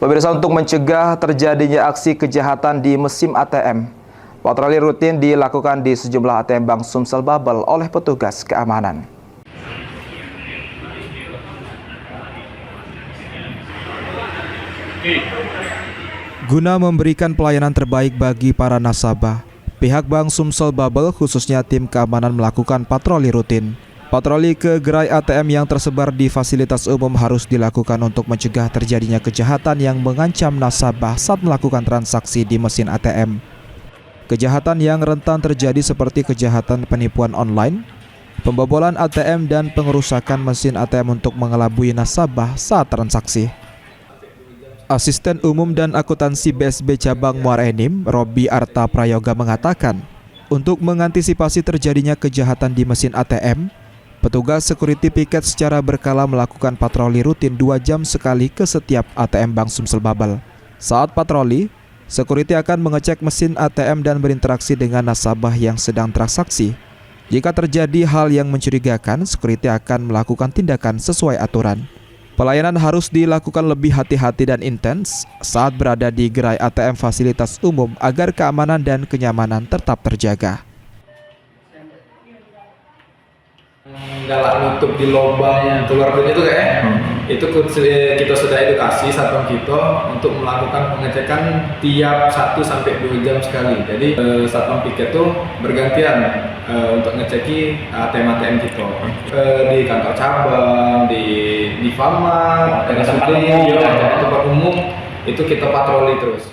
Pemirsa, untuk mencegah terjadinya aksi kejahatan di mesin ATM, patroli rutin dilakukan di sejumlah ATM Bank Sumsel Babel oleh petugas keamanan. Guna memberikan pelayanan terbaik bagi para nasabah, pihak Bank Sumsel Babel khususnya tim keamanan melakukan patroli rutin. Patroli ke gerai ATM yang tersebar di fasilitas umum harus dilakukan untuk mencegah terjadinya kejahatan yang mengancam nasabah saat melakukan transaksi di mesin ATM. Kejahatan yang rentan terjadi seperti kejahatan penipuan online, pembobolan ATM dan pengerusakan mesin ATM untuk mengelabui nasabah saat transaksi. Asisten Umum dan Akuntansi BSB Cabang Muara Enim, Robi Arta Prayoga mengatakan, untuk mengantisipasi terjadinya kejahatan di mesin ATM, petugas security piket secara berkala melakukan patroli rutin 2 jam sekali ke setiap ATM Bank Sumsel Babel. Saat patroli, security akan mengecek mesin ATM dan berinteraksi dengan nasabah yang sedang transaksi. Jika terjadi hal yang mencurigakan, security akan melakukan tindakan sesuai aturan. Pelayanan harus dilakukan lebih hati-hati dan intens saat berada di gerai ATM fasilitas umum agar keamanan dan kenyamanan tetap terjaga. Galak nutup di lubang keluar duit itu itu kita sudah edukasi satpam kita untuk melakukan pengecekan tiap 1-2 jam sekali. Jadi satpam piket itu bergantian untuk ngeceki ATM kita di kantor cabang, di Farma, RSUD, tempat umum itu kita patroli terus.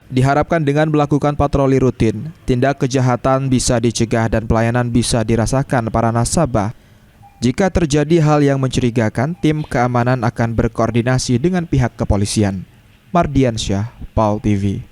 Diharapkan dengan melakukan patroli rutin, tindak kejahatan bisa dicegah dan pelayanan bisa dirasakan para nasabah. Jika terjadi hal yang mencurigakan, tim keamanan akan berkoordinasi dengan pihak kepolisian. Mardiansyah, PAL TV.